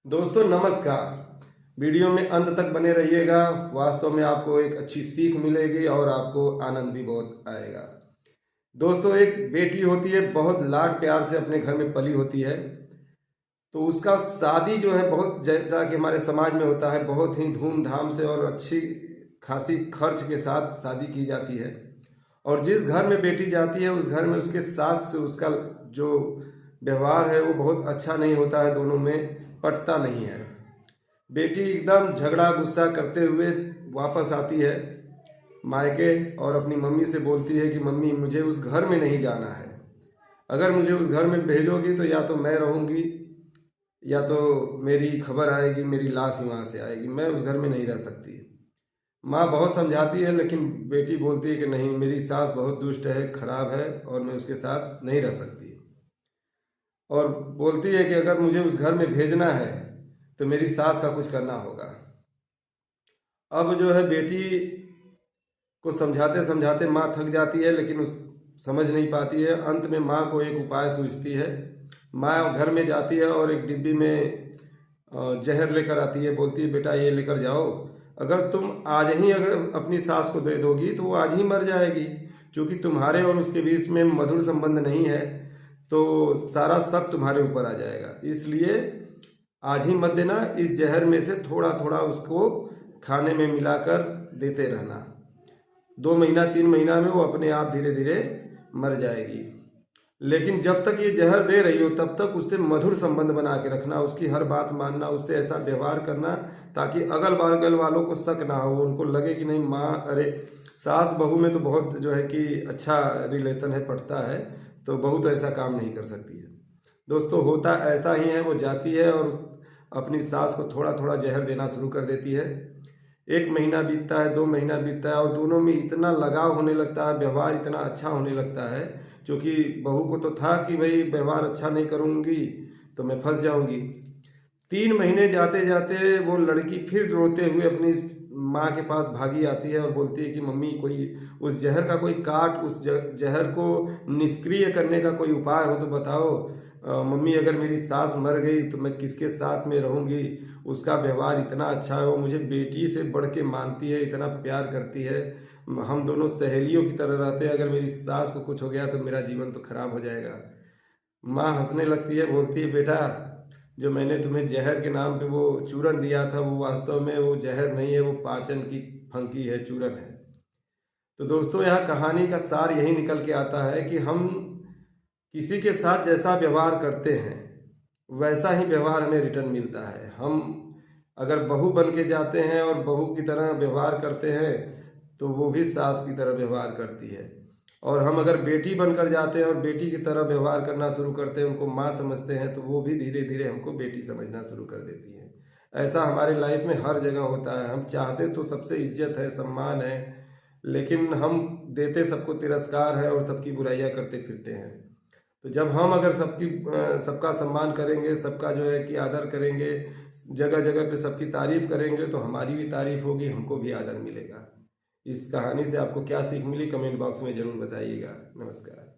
दोस्तों नमस्कार। वीडियो में अंत तक बने रहिएगा। वास्तव में आपको एक अच्छी सीख मिलेगी और आपको आनंद भी बहुत आएगा। दोस्तों, एक बेटी होती है, बहुत लाड प्यार से अपने घर में पली होती है। तो उसका शादी जो है बहुत, जैसा कि हमारे समाज में होता है, बहुत ही धूमधाम से और अच्छी खासी खर्च के साथ शादी की जाती है। और जिस घर में बेटी जाती है उस घर में उसके सास से उसका जो व्यवहार है वो बहुत अच्छा नहीं होता है, दोनों में पटता नहीं है। बेटी एकदम झगड़ा गुस्सा करते हुए वापस आती है मायके और अपनी मम्मी से बोलती है कि मम्मी, मुझे उस घर में नहीं जाना है। अगर मुझे उस घर में भेजोगी तो या तो मैं रहूँगी या तो मेरी खबर आएगी, मेरी लाश ही वहाँ से आएगी। मैं उस घर में नहीं रह सकती। माँ बहुत समझाती है लेकिन बेटी बोलती है कि नहीं, मेरी सास बहुत दुष्ट है, खराब है और मैं उसके साथ नहीं रह सकती। और बोलती है कि अगर मुझे उस घर में भेजना है तो मेरी सास का कुछ करना होगा। अब जो है बेटी को समझाते समझाते माँ थक जाती है लेकिन उस समझ नहीं पाती है। अंत में माँ को एक उपाय सूझती है। माँ घर में जाती है और एक डिब्बी में जहर लेकर आती है। बोलती है, बेटा ये लेकर जाओ, अगर तुम आज ही अगर अपनी सास को दे दोगी तो वो आज ही मर जाएगी। क्योंकि तुम्हारे और उसके बीच में मधुर संबंध नहीं है तो सारा शक तुम्हारे ऊपर आ जाएगा। इसलिए आज ही मत देना। इस जहर में से थोड़ा थोड़ा उसको खाने में मिलाकर देते रहना। 2 महीना 3 महीना में वो अपने आप धीरे धीरे मर जाएगी। लेकिन जब तक ये जहर दे रही हो तब तक उससे मधुर संबंध बना के रखना, उसकी हर बात मानना, उससे ऐसा व्यवहार करना ताकि अगल बगल वालों को शक ना हो, उनको लगे कि नहीं माँ, अरे सास बहू में तो बहुत जो है कि अच्छा रिलेशन है, पटता है, तो बहू तो ऐसा काम नहीं कर सकती है। दोस्तों, होता ऐसा ही है। वो जाती है और अपनी सास को थोड़ा थोड़ा जहर देना शुरू कर देती है। 1 महीना बीतता है, 2 महीना बीतता है और दोनों में इतना लगाव होने लगता है, व्यवहार इतना अच्छा होने लगता है। क्योंकि बहू को तो था कि भाई व्यवहार अच्छा नहीं करूँगी तो मैं फंस जाऊँगी। 3 महीने जाते जाते वो लड़की फिर रोते हुए अपनी माँ के पास भागी आती है और बोलती है कि मम्मी, कोई उस जहर का कोई काट, उस जहर को निष्क्रिय करने का कोई उपाय हो तो बताओ। मम्मी, अगर मेरी सास मर गई तो मैं किसके साथ में रहूँगी। उसका व्यवहार इतना अच्छा है, वो मुझे बेटी से बढ़ के मानती है, इतना प्यार करती है। हम दोनों सहेलियों की तरह रहते हैं। अगर मेरी सास को कुछ हो गया तो मेरा जीवन तो खराब हो जाएगा। माँ हंसने लगती है, बोलती है, बेटा, जो मैंने तुम्हें जहर के नाम पे वो चूरन दिया था वो वास्तव में वो जहर नहीं है, वो पाचन की फंकी है, चूरन है। तो दोस्तों, यहाँ कहानी का सार यही निकल के आता है कि हम किसी के साथ जैसा व्यवहार करते हैं वैसा ही व्यवहार हमें रिटर्न मिलता है। हम अगर बहू बन के जाते हैं और बहू की तरह व्यवहार करते हैं तो वो भी सास की तरह व्यवहार करती है। और हम अगर बेटी बनकर जाते हैं और बेटी की तरह व्यवहार करना शुरू करते हैं, उनको माँ समझते हैं, तो वो भी धीरे धीरे हमको बेटी समझना शुरू कर देती है। ऐसा हमारे लाइफ में हर जगह होता है। हम चाहते तो सबसे इज्जत है, सम्मान है, लेकिन हम देते सबको तिरस्कार है और सबकी बुराइयां करते फिरते हैं। तो जब हम अगर सबका सम्मान करेंगे, सबका जो है कि आदर करेंगे, जगह जगह पे सबकी तारीफ करेंगे, तो हमारी भी तारीफ होगी, हमको भी आदर मिलेगा। इस कहानी से आपको क्या सीख मिली, कमेंट बॉक्स में ज़रूर बताइएगा। नमस्कार।